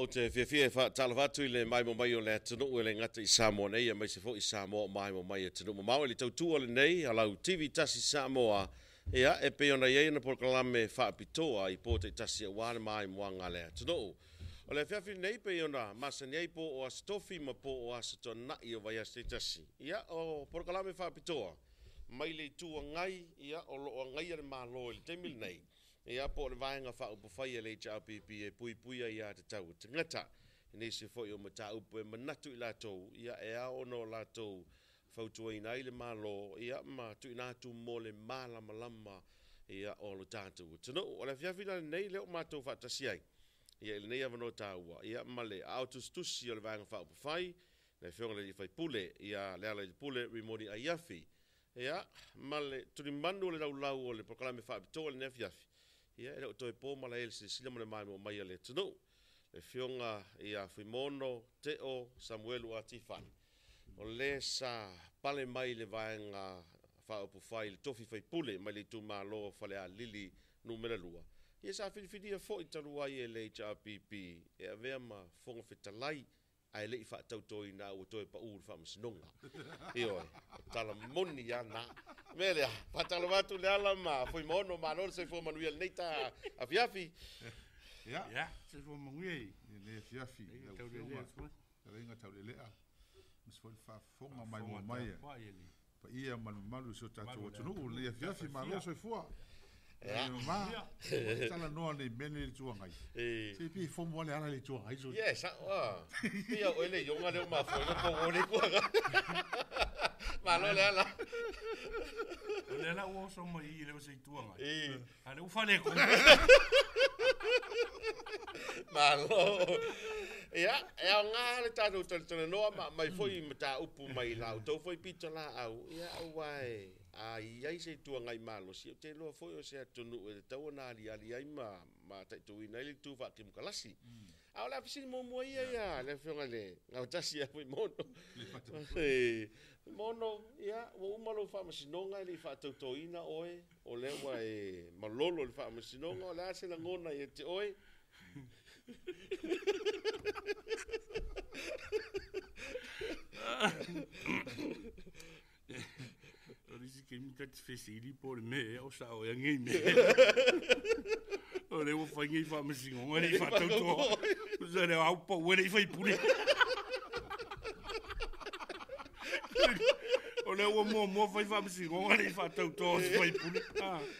O te whiawhia wha tala whatu I le mai mo mai o le tunu o le ngata I Samoa nei, a mai se fo I Samoa mai mo mai tunu mo mau le tautua le nei, alau TV tasi Samoa, ia e pe ona iei na porkalame wha apitoa I po te tasi a wane mai mo anga le tunu. O le whiawhia nei pe ona masa nei po o astofi ma po o asato nai o vai asti tasi. Ia o porkalame wha apitoa, mai le tua ngai, ia o lo ngai ale malo le temil nei. Ia po le vaenga wha upo whai le HRPP e pui pui a ia te tau te ngata. Nei se fo o mata upo e manatu I latou, ia e a ono latou whautua ina I le malo, ia ma tu ina tu mo le malama lama, ia o lo tātou. Tano, o le whiawhina nei leo mātou whatasi ai. Ia ili nei avano tāua, ia ma le autostusi o le vaenga wha upo whai, le whionga le whai pule, ia le ala le pule rimoni a iafi. Ia, ma le turi manu le lau o le proklame wha apitoa le nefiafi. Ia e o toi pō mala ele se sila mone mai mo mai le tunu. Le whionga ia Whimono, Teo, Samuelu a Tifan. O le sa pale mai le vaenga whaopu whai le tofi whai pule mai le tu malo whale a lili numera lua. Ia sa whiwhiria fo I taru ai e le HRPP e a vea ma whonga whetalai ai le I whaatautoi na ua toi pa uru whamasinonga. Ioi, tala moni ana. Melea, patala watu le ala ma, foi mono ma no se foi manuia neita a fiafi. Ja, se foi manuia le fiafi. Tau le le. Renga tau le le. Mas foi fa fonga mai mo mai. Pa ia malu so tatu tunu le fiafi ma no se foi. Ma, tala no le meni le tua ngai. Se pi fo mo le ala le tua ngai so. Yes, pia o le yonga le ma foi no po le kuaga. Malo le ala. Le ala o so mai I le se tuanga. Ale u fale ko. Malo. Ia, e nga le tatu tele no mai foi mata upu mai lau. Tau foi pita la au. Ia wai. Ai se tuanga I malo. Si te lo foi o se tonu e tau na ali ai ma tai tu ina le tu fa kim kalasi. Au la fisi mo mo ia le fiona le. Ngau tasi a foi mono. Mono, ia, o umalo wha masinonga li wha tautoina oe, o lewa e malolo li wha masinonga, o lea se la ngona I te oe. O risi ke mi tati whesiri po le me, o sa o ngei me. O lewa whaingi wha masinonga li wha tautoa. O sa leo au pa uere I whaipure. O le o mo fai fa misi ngo le fa tau to fai pule.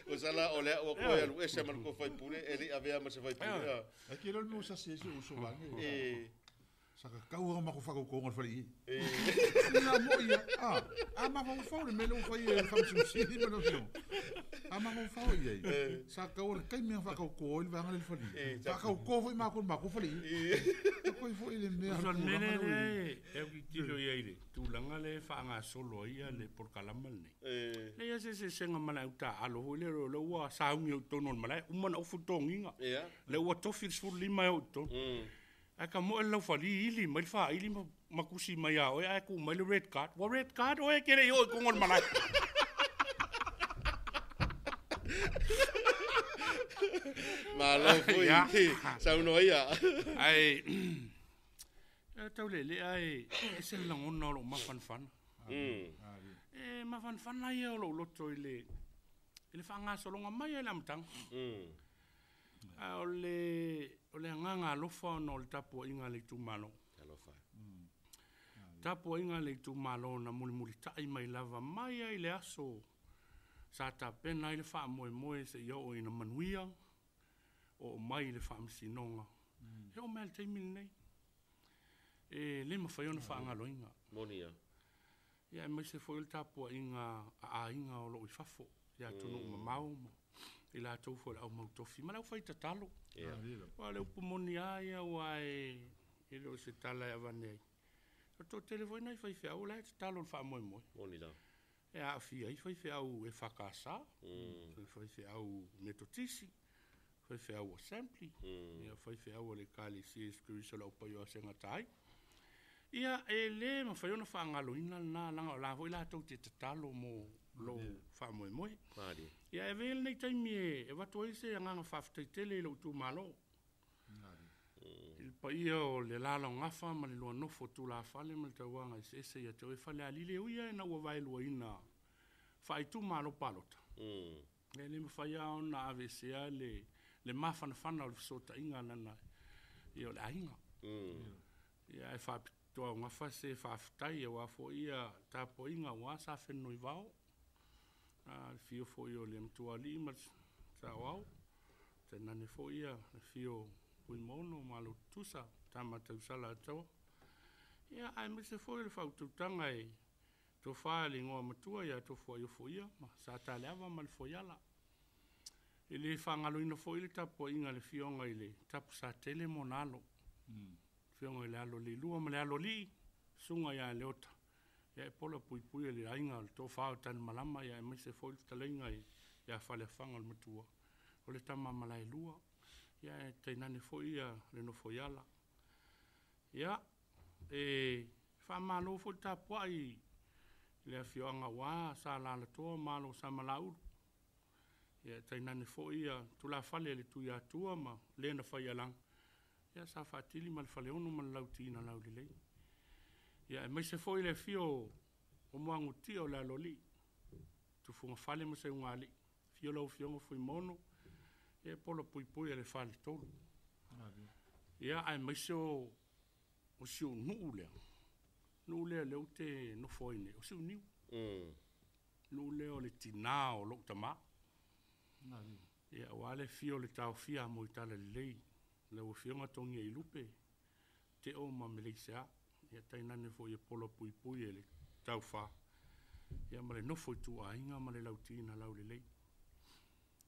O sala o le o ko ya ese mal ko fai pule e li avea ma se fai pule. Aqui lo no sa se so va. Saka kau ma ko fa ko ngol fali. Na mo ia. Ma fa fa le melo fa fa misi ni melo no. Ma ko fa ia. Sa kau kai me fa ko il va ngal fali. Fa ko foi ma ko fali. Ko foi le me. So mene e ki tiro ia tu langa le fa nga solo ia le por kalamal nei. Le ia se senga mala uta alo le lo wa sa ungi to non mala umana o futonginga. Le wa to fil sul lima o to. Aka mo el fali ili mai fa ili makusi mai a o e ku mai le red card. Wa red card o e kere yo ko ngol mala. Malo foi sa uno ia. Ai tau le ai se la ngona lo ma fan. Ma fan na ia lo loto ile fa nga solonga mai ele amtang. Ole nganga lo fa no le tapo inga le tu malo. Tapo inga le tu malo na muli tai mai lava mai ai le aso. Sa ta pena ile fa moe se yo ina manuia o mai le fa msinonga. Yo mel te min nei. Le ma fa yo na fa nga loinga. Monia. Ya mai se foi le tapo inga inga o lo fafo. Ya tunu mau. Ila tau fo au mau tofi ma lau fai tatalo. Wa le upumoni ai wai ilo se tala ya vanei. To telefone ai fai fea o la tatalo fa moi. Moni la. E a fia i fai fea au e whakasa. Fai fea au metotisi. Fai fea au assembly. Ia fai fea au le kali si eskurisa lau pai o asenga tai. Ia e le ma fai ona whaangalo ina na langa o la hoi la tau te tatalo mo lo fa moi. Ia e vele nei taimi e watu ai se nganga whaftai tele lo tu malo. Il Pa ia o le lala o ngafa ma le loa nofo tu la fale ma le tauanga i se ia te oi fale alile uia e na ua vai lua ina fai tu malo palota. E le mawhai au na AVCA le mawhanawhana o le sota inga lana i o le ainga. Ia e whapitoa o ngafa se whaftai e wafo ia tapo inga wa sa whenno i vao. Fio fo i o le mtua li ma sa wau. Te nane fo ia fio pui mono malo tusa tama tau sala atawa. Ia ai me se foi le faututanga e to fale ngoa matua ia to foi fo ia ma sa tale ava mal fo yala. Ele fangalo ina fo ile tapo inga le fionga ile tapo sa tele monalo. Fionga ile alo li lua ma le alo li sunga ia le ota. Ia e pola pui pui le ainga le to fao tan malama ia me se foi talenga ia fale fanga le matua. O le tama malai lua. Ia e teinane fo ia le no fo yala. Ia fa malo fo tapo ai le fionga wa sa la la to malo sa malau. Ia teinane fo ia tu la fale le tu ia tua ma le na fa yalang. Ia sa fatili mal fale onu mal lauti na lau le. Ia me se fo ile fio o moangu ti o la loli. Tu funga fale mo se ungali. Fio lau fionga fo mono. E polo pui pui e le fale tolu. Ia ai me se o si o nuulea. Nuulea le ute no foine. O si o niu. Nuulea o le tina o lo tama. Ia wale fio le tau fia mo itala le lei. Le o fionga tongi e lupe. Te o ma melesea. Ia tainane fo i polo pui pui e le tau fa. Ia ma le nofo i tu a inga ma le lautina lau le lei.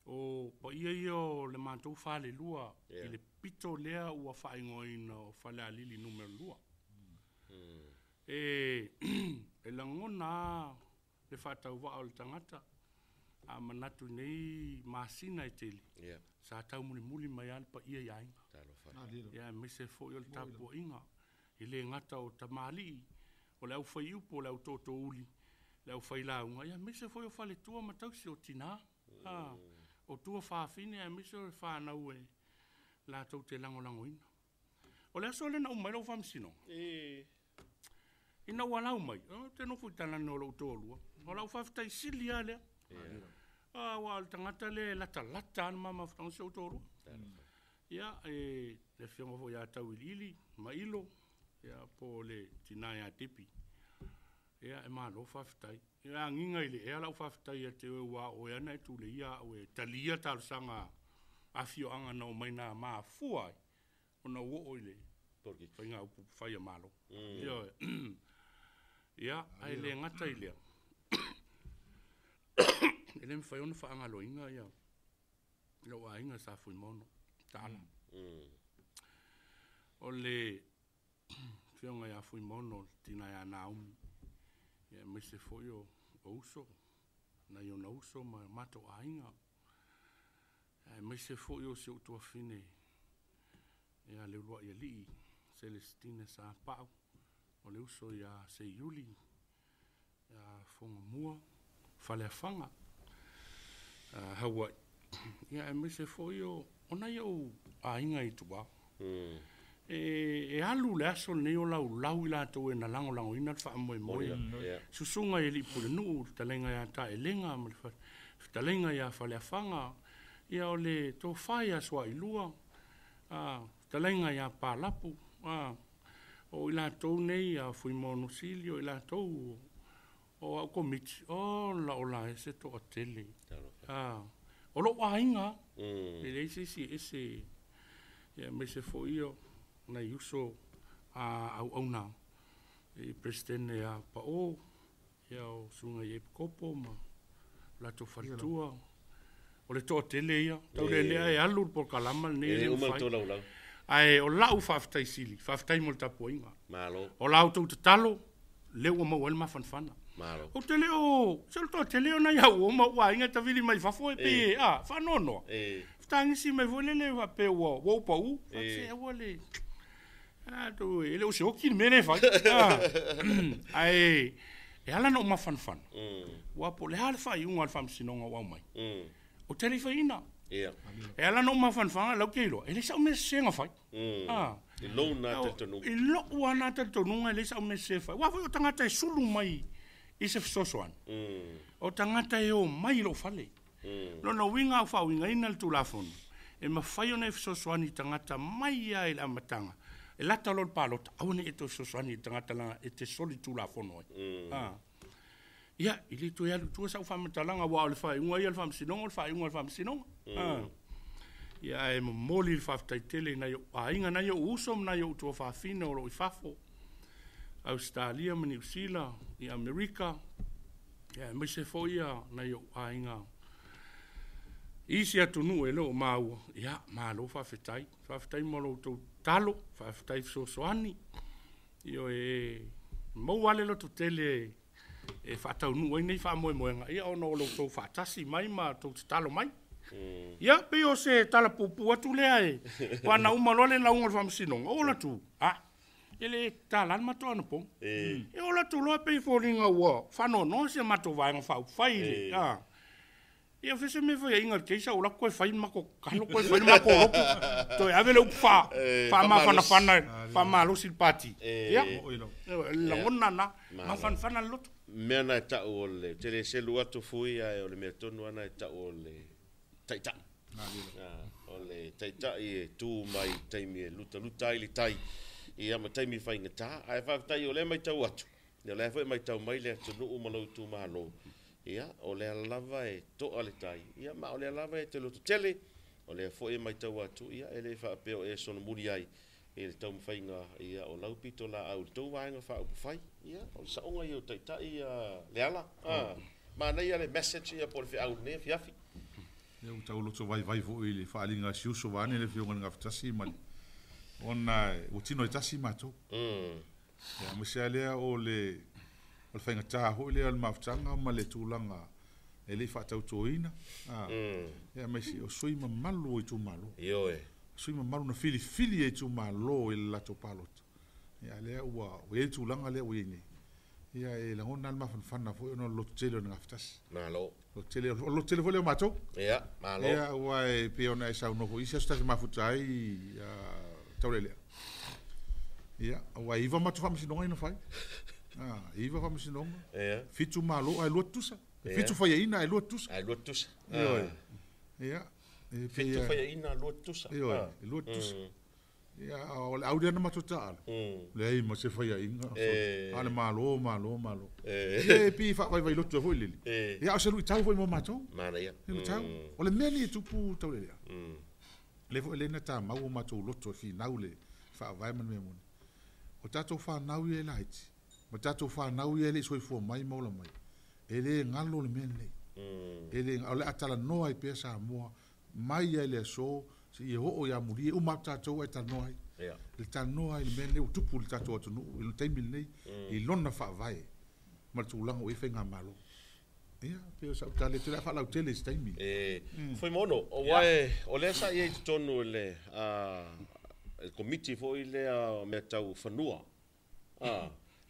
O pa ia o le mātou whale lua i le pito lea ua whaingoina o whale alili numero lua. E langona le whatau wa o le tangata a manatu nei masina e teli. Sa tau muli muli mai al pa ia iainga. Ia me se fo i o le tapo inga. I le ngata o tamali o le au whai upo o le au toto uli. Le au whai launga. Ia me se fo i o whale tua matau si o tina. O tua whaafine a miso e whanau e la tau te lango ina. O le aso le na umai lau whamsino. Ina ua lau mai. Te no fuitana no lau tōlua. O lau whaftai sili a lea. Wa al tangata le lata anu mama whatang si o tōlua. Ia le whionga fo ia tau ili ma ilo. Ia po le tina ia tipi. Ia e maa lo whaftai. Ia nginga ile ea lau whaftai a te ua o ea nei tu le ia o e talia tal sanga a fio anga na o mai na maa fuai o na uo ile whainga upu whaia malo. Ia ai le ngata ilea. Ele me whai ona whaanga lo inga ia. Lau a inga sa fui mono. Tala. O le whionga ia fui mono tina ia Naomi. Ia me se foi o uso. Na yo na uso ma mato ainga. Ia me se foi o se utua fine. Ia le lua ia lii. Celestine sa pau. O le uso ia se yuli. Ia fonga mua. Fale fanga. Hawaii. Ia me se foi o ona yo ainga i tua. E alu le aso nei o lau i lato e na lango ina wha moe moe. Susunga e li pule nuu, talenga ia ta e lenga, talenga ia whale afanga, ia o le tō whai aswa i lua, talenga ia pālapu, o i lato nei a fui mono silio, i lato o au komiti, o la e se to a tele. O lo ainga, e leise si ese, ia me se fo io, na yuso au na e presidente a pao ia o sunga i kopo ma la to fatua o le to tele ia tau le e alu por kalama nei o fai ai o lau faftai sili faftai mo tapoinga malo o lau to talo le o mo el ma fanfana malo o tele o sel to tele o na ia o mo wa inga ta vili mai fafo e pe fa nono tangi si me volele wa pe wo pau fa se wole tu ele o se o ki mene fa ai e ala no ma fan wa po le hal fa un al fam sinonga wa mai o telefoina e ala no ma fan la kilo ele sa me senga fa I lo na te tonu. I lo wana te tonu ngai le sa me sefa. Wa o tangata e sulu mai i se sosoan. O tangata e o mai lo fale. No no winga fa winga ina le tulafon. E ma fai ona e sosoan i tangata mai ai la matanga. E lata lo palot aune e to sosoan i tangata la e te soli tulafon oi. Ia, i le tu yalu tu sa fa matalanga wa le fa inga ia le fa msinongo le fa inga le fa msinongo. Ia e moli le fa taitele na yo ainga na yo usom na yo tu fa fino lo i fafo. Australia, New Zealand, i Amerika. Ia, me se fo ia na yo ainga. Isi atu nu e lo mau. Ia, ma lo fa fetai. Fa fetai mo lo tu talo. Fa fetai so soani. Io e mo wale lo tu tele e fa tau nu e nei fa moe moenga. Ia ono lo tu fa tasi mai ma tu talo mai. Ia, pe o se tala pupu atu lea e. Wana umalole la unga fa msinonga. Ola tu. Ele talan mato ana pong. E ola tu loa pe foringa ua. Fano no se mato vaenga fa ufaile. Ia fese me foi inga keisa ola koe fai mako kano koe fai mako roku. Toi avele upa fa ma fana fa ma lo sil pati. Ia. La ngona na ma fana loto. Mea na ta ole tele se lua tu fui ai ole me tonu ana ta ole. Taita. Ole taita e tu mai taimi luta ili tai. Ia ma taimi fai ngata ai fa tai ole mai tau atu. Ne le foi mai tau mai le tunu umalo tu malo. Ia, o le lava e to ale tai. Ia, ma o le lava e te loto tele. O le foi mai tau atu. Ia, ele fa peo e sono muri ai. E le tau mwhainga. Ia, o lau pito la au tau waenga fa upu fai. Ia, o saonga i o taitai le ala. Ma nei ale message ia po le fi au ne fiafi. Ia, o tau loto vai vo i le whaalinga siuso wane le fionga nga ftasi mani. Ona, o tino i tasi mato. Ia, mese alea o le o le whainga ho le al maftanga ma le tūlanga e le whaatau tōina. Ia mesi o sui ma malu i tū malo. Io e. Sui ma malu na fili e tū malo e lato palot. Ia lea ua o e tūlanga lea ue ne. Ia e langona al mawhanwhana fo e no loto tele o nga ftasi. Malo. Loto tele fo leo matou. Ia, malo. Ia ua e peona e sau nofo isi astasi mafutai taurelea. Ia, ua iwa matu whamisinonga ino whai. Iwa fa misinonga. Fitu malo ai luatusa. Fitu fa ina ai luatusa. Ai luatusa. Ia. Fitu fa ina luatusa. Ia, luatusa. Ia, ole audia na matota. Le ai ma se fa ina. Ale malo. E pi fa vai luatu foi lili. Ia se lu tau foi mo mato. Mana ia. Lu tau. Ole meni tu pu tau le. Le foi le na ta ma o mato luatu fi naule. Fa vai man me mon. O tato fa naule laiti. Ma tatou whanau ia le soifua mai maula mai. E le ngalo le mea nei. E le ngalo le atala noa i pia sa moa. Mai ia le so. Si i ho ia muri. U map tatou ai tala noa ai. Le tala noa i le mea nei. U tupu le tatou atu nuu. I le taimil nei. I lona wha vai. Ma le tūlanga o e whenga malo. Ia. Pia sa utale. Tila whalau tele si taimi. Foi mono. O wae. O le sa i tonu le. Komiti fo i le mea tau whanua.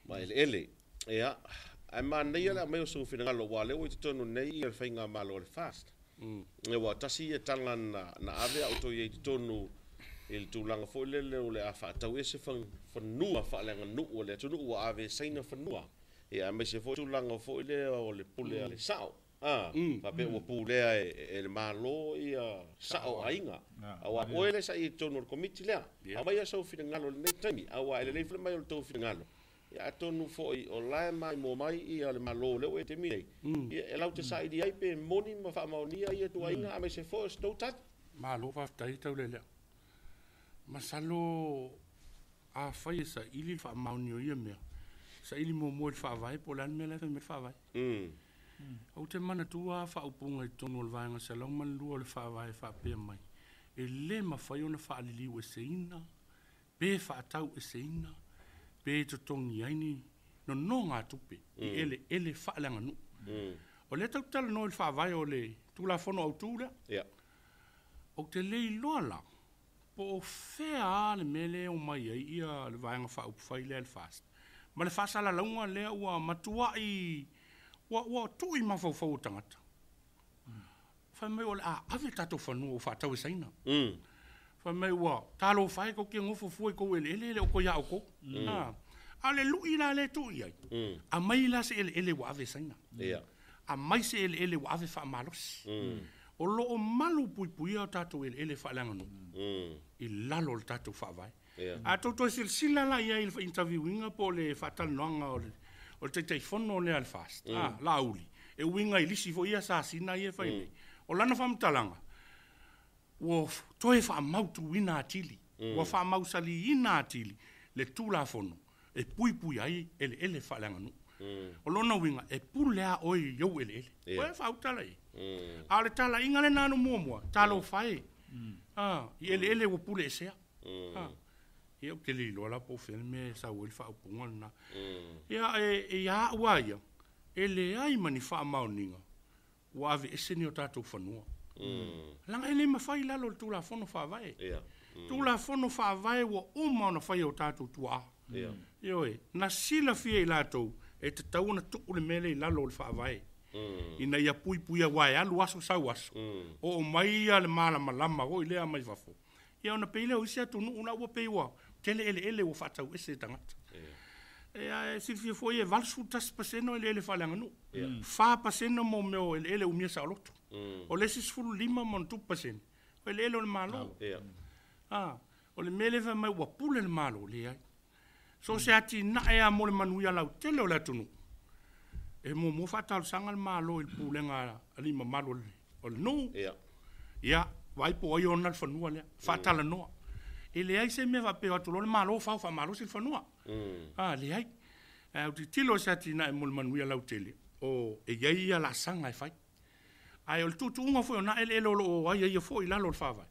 Ma ele ia ai man nei ala mai so fina ngalo wale o te tonu nei il fainga malo le fast e wa tasi e tanga na ave auto ye te tonu il tulanga fo le le a fa tau ese fan nua fa le nganu o le tonu wa ave saina fa nua e a mai se fo tulanga fo le o le pule ale sao pa pe o pule e le malo ia sao ainga awa o ele sa i tonu komiti le a mai so fina ngalo nei tami awa ele le fle mai o to fina ngalo ia tonu foi o lai mai mo mai ia le malo le o te mine ia e lau te sai di ai pe moni ma fa maonia ia tu ainga a me se fo sto tat malo fa tai tau le masalo a fai sa ili fa maonio ia me sa ili mo fa vai po lan me la me fa vai o te mana tua fa upunga i tonu le vanga sa long man lu le fa vai fa pe mai e le ma fai ona fa ali o seina pe fa tau e seina pe to tongi aini no ngā tupe ele whaalanga nu o le tau tala no il whaavai o le tula fono au tūra o te lei loala po whea le mele o mai ai ia le vaenga whaupuwhai le al fast ma le whaasala launga lea ua matua i ua tui mawhauwhau tangata whai mai o le ave tato whanua o whaatau e saina fa mai wa talo fai ko ke ngofo foi ko ele o ko ya o ko ale lui la le tu ia a mai la se ele wa ave sanga a mai se ele wa ave fa malos o lo o malu pui o tatu ele fa langa no i lalo tatu fa vai a to sila la ia il interviewinga po le fa tal nonga o te fono le al fast la uli e winga i lisi fo ia sa sina ia fa o lana fa mtalanga wo toe fa mautu wina atili wo fa mausali ina atili le tula fono e pui ai ele fa langa no o lona winga e pulea oi yo ele o fa utala i ale tala ingale nanu muamua talo fai ele wo pule sea ia ke li lo la po filme sa wel fa punga na ia waia ele ai mani fa mauninga wa ave eseni o tatu fanua langa ele ma fai la lo tula fono fa vai tula fono fa vai wo uma na fai o tatu tua yo na sila fie la to e te tauna tu le mele la lo fa vai ina ia pui wa ya lu aso sa waso o mai ale mala malama o ile mai fafo ia ona peile o sia tu una wo peiwa tele ele o fa tau ese tangata si fie foi e valsu tas paseno ele falanga no fa paseno mo meu ele o mia sa loto o le sis fulu lima mon tu pasen ele o malo o le mele va mai wa pule le malo le ai so se ati na e a mo le manuia lau tele o le tunu e mo fa tal sanga le malo il pulenga ali ma malo o le no ia vai po io na fanua le fa tal no ele ai se me va pe o le malo fa malo sil fanua le ai o tilo se ati na e mo le manuia lau tele o e ia la sanga e fai ai o tu unga foi na ele lo ai ia foi la lo fa vai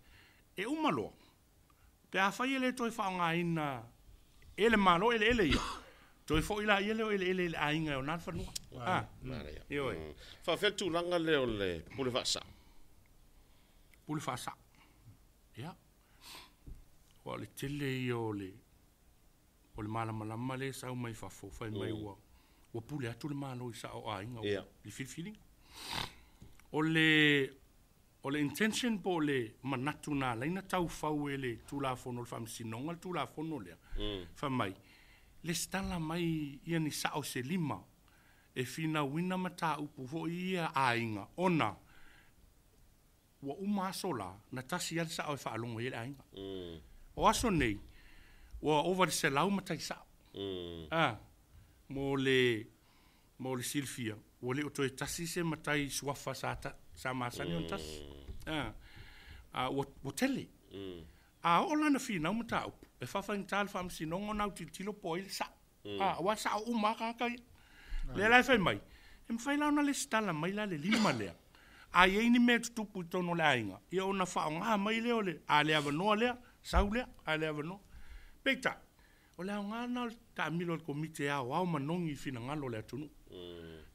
e uma lo pe a fai ele toi fa nga ina ele malo ele ia toi foi la ele ainga o na fa no io fa fel tu langa le pule fa sa ya o le tele io le mala le sa mai fa fo fa mai o pule atu le malo sa o ainga le feeling o le intention po le manatu na laina tau fau ele tula fono le famsinonga tula fono le fa mai le stala mai ia ni sa o se lima e fina wina mata upu fo ia ainga ona wa uma sola na tasi al sa o fa longo ele ainga o aso nei wa over se lau mata sa mo le Silvia o le o toi tasi se matai suafa sa masani on tas o tele o lana fina o matau e fafain tal fam sinongo nau tilo poil sa wa sa uma ka le lai fai mai em fai la na le stala mai la le lima le a ye ni me tu puto no la inga e ona fa nga mai le ole a le ava no le saule a le ava no pekta o le nga na ta milo komite a wa manongi fina ngalo le tunu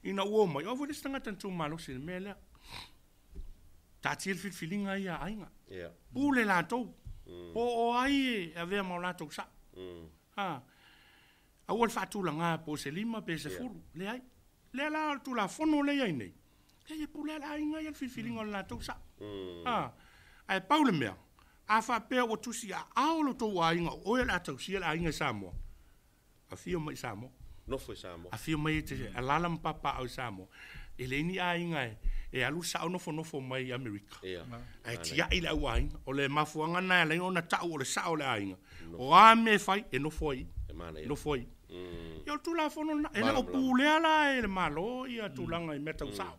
ina wo mai o vole stanga tantu malo sil mele ta til fit feelinga ia ainga pule la to o ai ave mo la to sa a wol fatu la nga po se lima pe se fulu le ai le la tu la fono le ai nei e pule la ainga ia fit feelinga la to sa ai paule me a fa pe o tu sia a o lo to ainga o la to sia la ainga samo a fio mai samo no foi samo a fio mai te alalam papa au samo ele ni ainga e alu sa no fo mai America ai tia ila wai o le mafuanga na le ona ta o le sa o le ainga o a me fai e no foi no foi yo tu la fono na ele o pule ala ele malo ia tu langa i meta sa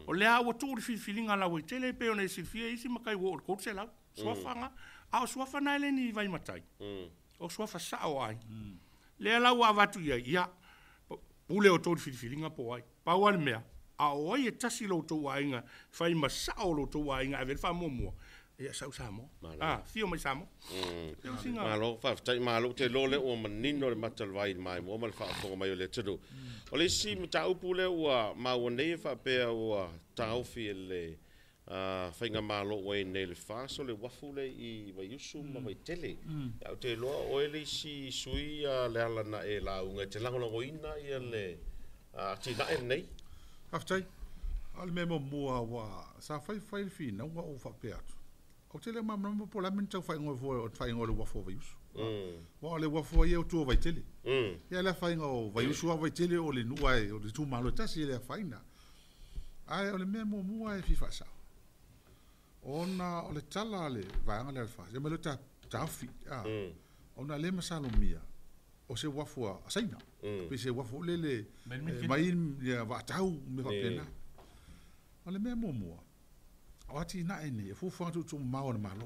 o le a o tu feelinga la o tele pe ona si fie isi makai wo ko se la swafanga a swafana le ni vai matai o swafa sa o ai le la wa vatu ia pule o tu feelinga po ai pa wal mea a oi e tasi lo to wainga fai masao lo to wainga ave fa momo e sa usamo fio mai samo malo fa tai malo te lole o manino le matal vai mai mo mal fa ko mai le tudu o le si mta upule o ma wone fa pe o tau fi le fainga malo o nei le fa so le wafule i vai usu ma vai tele au te lo o le si sui le ala na e la unga te lango ina ia le ti na nei aftai al memo mua wa sa fai fi na wa o fa pe atu o te le mamama po la men tau fai ngoi le wafo vai usu. Wa le wafo ia o tua vai tele. Ia le fai ngoi vai usu a vai tele o le nua e o le tu malo tasi le faina. Ai o le mea mua e fifa sao. Ona o le tala le vaanga le alfa. Ia me le taufi. Ona le masalo mia. O se wafo a saina. Pe se wafo le mai ia va tau me va pena. O le mea mua. O ati na ene, e fufu atu tu mao na malo.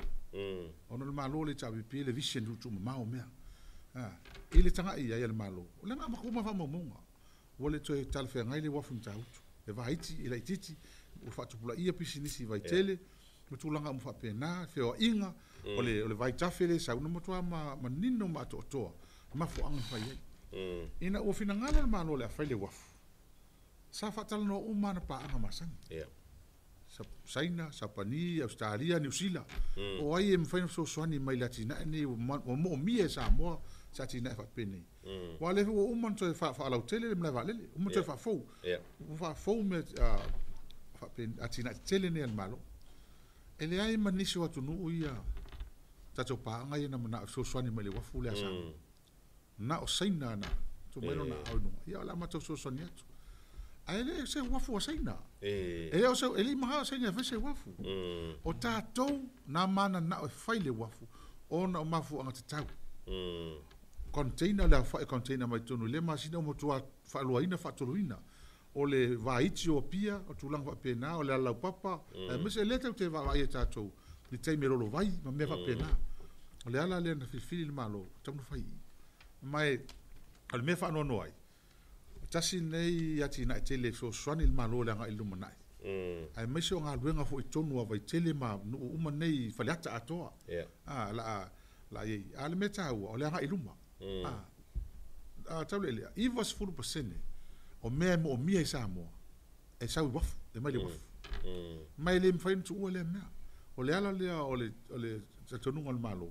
Ono le malo le tabi pi le vision tu mao mea. Ile tanga ia ia le malo. O le nga makuma fa mamunga. Wole to e talfe ngai le wafu mtautu. E va iti, ila ititi, o fatu pula ia pisinisi vai tele, mutulanga mu fa pena, feo inga, o le vai tafele sa una motua ma nino ma toa. Ma fo anga fa ia. Ina o fina ngala le malo le afai le wafu. Sa fatala no umana pa anga masanga. Saina, Sapani, Australia, New Zealand. O ai e mwhaina so soani mai latina ni o mo mie sa mo sa tina fa pene. Wa le o man to fa alau tele le mla vale. O mo to fa fo. O fa fo me fa pen atina tele ne al malo. Ele ai manisi wa tunu ia. Tato pa nga ina na so soani mai le wa fu le sa. Na o saina na. To mero na au no. Ia la ma to so soani atu. Ele se wafu o saina. Ele o se ele maha saina fe se wafu. O tatou na mana na o faile wafu. Ona o mafu anga te tau. Container la fa container mai tonu le masina o motua fa luaina fa toluina. O le vaiti o pia o tulang fa pena o le ala papa. Me se leta te va ai tatou. Ni te me rolo vai ma me fa pena. O le ala le na fili malo tamu fai. Mai al me fa no ai. Tasi nei ati na tele so swani il malo le nga iluma nai. Ai mai so nga luenga fo itonu vai tele ma uma nei faliata atoa. La ye ale meta o le nga iluma. Tau le i was fulu pasene. O me o mia sa mo. E sa waf, e mai le waf. Mai le mfain tu le me. O le ala le o le tonu ngol malo.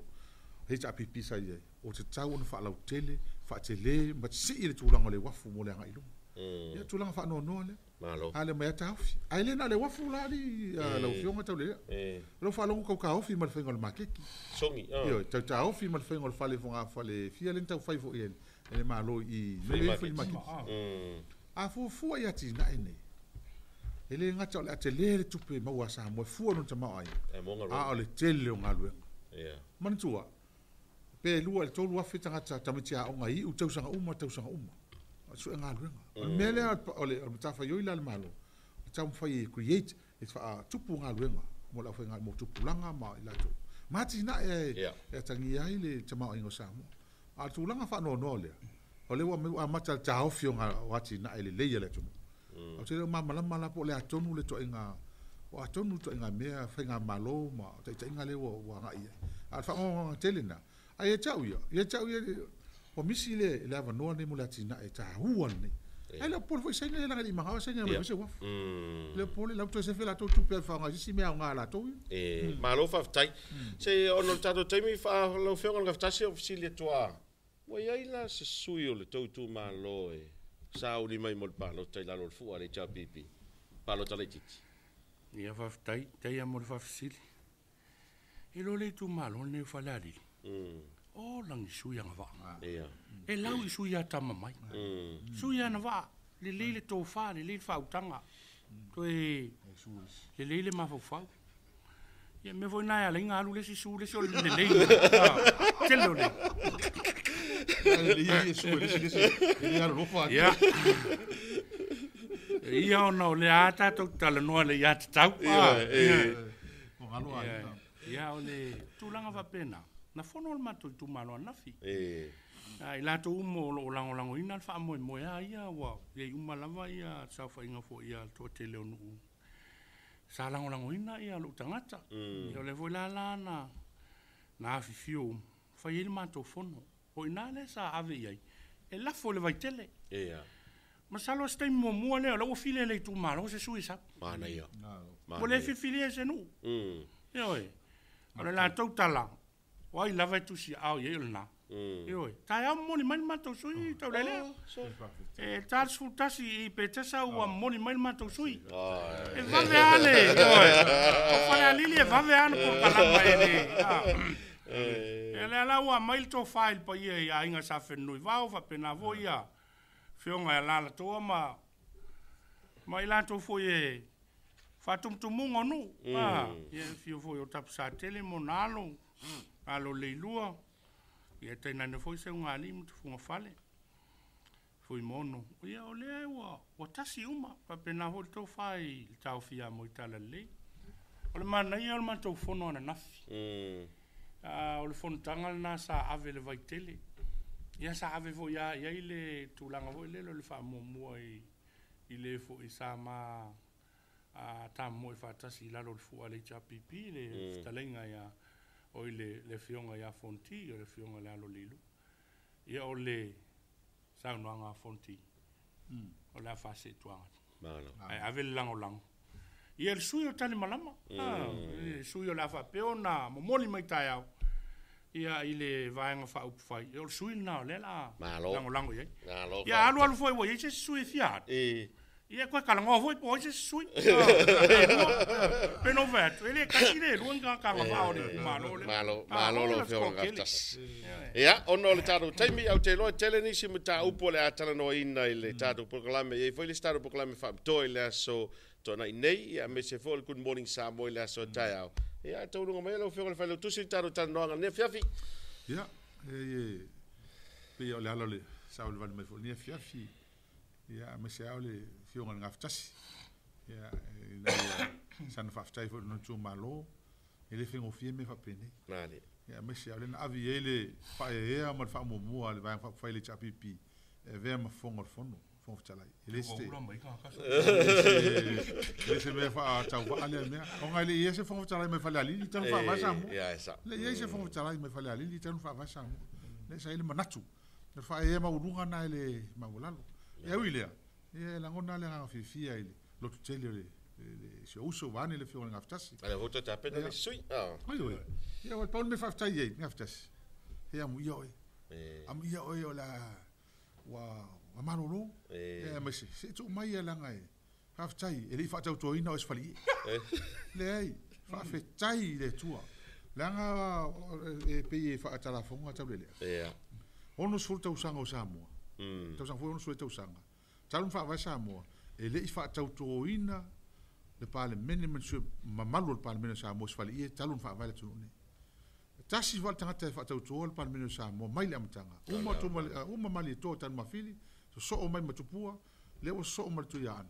He ta pipi sa ye. O te tau na fa la tele. Fa tele ma si ile tulanga le wafu mo le nga ilu. Ya tulanga fa no le. Malo. Ale mai tafi. Ai le na le wafu la di la fionga tau le. Lo fa longo ka ofi mal fengol makeki. Songi. Yo, tau ofi mal fengol fa le fonga fa le fia le tau fai fo ele. Ele malo i le fai makeki. A fu ya ti na ene. Ele nga tau le atele le tupe ma wa sa mo fu no tama ai. A le tele nga lu. Man tua. Pe lua le tolu afi tangata tamitia o ngai u tausanga uma. Su nga luenga. Mele ole tafa yo ila malo. Tam fai create it fa tupu nga luenga. Mo la fa nga mo tupu langa ma ila to. Mati na e tangi ai le tama ingo samo. A tu langa fa no le. Ole wa me mata ta ofio nga wati na ele le le to. O te mama la po le atonu le to inga. O atonu to inga mea fa nga malo ma te inga le wa nga ia. Al fa o telena. Ai tau ia o misi le ava noa ne mulatina e ta huan ne ai la por foi sai la ngali maha sai ngali se waf le pole la to se fe la to tu pe fa nga si me nga la to malo fa tai se ono tato temi fa lo fe nga ftasi ofisile toa wa ia la se suio le to tu malo e sa uli mai mol pa lo tai la lo fu ale cha pipi pa lo tale titi ia fa tai amor fa ofisile e lo le tu malo ne fa la di o lang suya nga va. E lau i suya tama mai. Suya na va. Le lele tō wha, le lele whautanga. To e le lele ma whau. Ia me voi nai ala inga alu le si su le so le lele. Telo le. Le su le si le alu rofa. Ia. Ia o nao le ata tau tala noa le ia tatau. Ia o le tūlanga wa pena. Na fono le mato tu malo nafi. Ai la to umo lo lango ina fa mo ia wa ye uma lava ia sa fa inga fo ia to tele onu. Sa lango ina ia lo tangata. Yo le vola na fifio fa ye mato fono. O ina le sa ave ia. E la fo le vai tele. Ma salo stai mo le lo file le tu malo se suisa. Mana ia. Mo le fifile se nu. Yo e. Ora la to tala. Wai lava tu si au ye na. Ioi, tai au moni mai matou sui, tau lele. Charles Futasi i petesa ua moni mai matou sui. E vave ale, ioi. O fale alili e vave ane por kalama e le. E le ala ua mail to file pa ia i a inga sa whenui. Vau fa pena vo ia. Whionga e lala toa ma ilan to fo e fatumtumunga nu. Ia fio fo i o tapu sa tele mo nalo. Alo leilua. Ia teina ne foi se unga ali mutu funga fale. Foi mono. Ia o lea ua tasi uma. Pa pena ho tau fai tau fia mo i tala le. O le mana ia o le man tau fono ana nafi. O le fono tanga na sa ave le vaitele. Ia sa ave fo ia i le tūlanga fo i le le wha mua i le fo i sa ma ta mo i whatasi i lalo le fua le chapipi le ftalenga ia o le fionga ia fonti o le fionga le alo lilu. Ia o le saunoanga fonti. O le afase tuanga. Ave le lango lango. Ia le sui o tani malama. Sui o le afa peona momoli mai tai au. Ia i le vaenga wha upu whai. Ia o le sui na o le la lango lango iai. Ia alu foi wa ia se sui fiat. Ia koe kalangoa foi po se sui. Peno vet. Ele kasi le ruanga kanga wao le malo lo feo ngaftas. Ia ono le tatu taimi au te loa tele nisi mo ta upo le atala no ina i le tatu proklame. Ia foi le tatu proklame wha toi le aso tona i nei. Ia me se fo le good morning Samoa le aso tai au. Ia tau runga mai lo feo le whailo tusi tatu tanu noanga ne fiafi. Ia pe o le alo le sao le vale mai fo ne fiafi. Ia me se au le fionga ngaftasi. Ia sana faftai fo no tu malo. Ele fingo fie me fa pene. Mani. Ia me se au le na avi ele fa e mal fa mo mo le va fa fa le chapipi. E ve ma fongo fono. Fongo talai. Ele ste. Ele se me fa tau fa ale me. O ngai le ia se fongo talai me fa le ali tan fa va sa mo. Ia sa. Le ia se fongo talai me fa le ali tan fa va sa mo. Le sa ele manatu. Le fa e ma urunga na ele ma volalo. E uilea. E la ngona le nga fifia ile. Lo tutele le se uso vane le fio ngaftasi. Ale hoto ta pena le sui. Ai oi. Ia o paul me faftai ye ngaftasi. E amu ia oi. Amu ia oi o la wa maroro. E ma se tu mai la ngai. Faftai ele fa tau toina o sfali. Le ai fa fetai le tua. La nga e pe fa tala fonga tau le. Ia. Ono sulta usanga usamo. Tau sang foi ono sulta usanga. Talun fa vai Samoa. E le fa tau toina le pale mene mensu mamalu le pale mene Samoa sfali e talun fa vai le tunu. Tasi va tanga te fa tau to le pale mene Samoa mai le amtanga. Uma mali to tan mafili so o mai matupua le o so o mal tuian.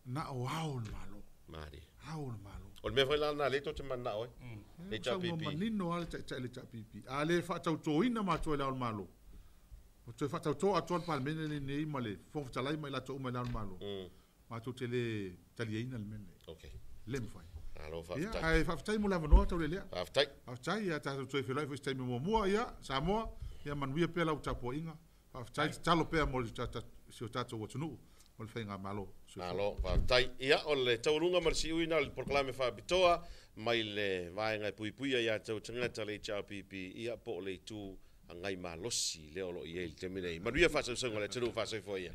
Na o hao malo. Mari. Hao malo. O me foi lá na leto te mana oi. Le chapipi. Manino ale le chapipi. Ale fa tau toina ma to le malo. O te fa tau to atol pal mene le nei male fo talai mai la to mai la malo ma to tele talieina le mene okay lem fai alo fa ya ai fa tai mo la no to le fa tai ya ta to fe life stai mo mo ya Samoa ya man wi pe la u tapo inga fa tai talo pe mo ta si ta to wotunu mo fe nga malo alo fa tai ya o le taurunga marsi uina le proclame fa bitoa mai le vaenga puipuia ya tau tanga tale cha pipi ia po le tu angai malosi le olo i el temine manuia fa so ngale tenu fa so foi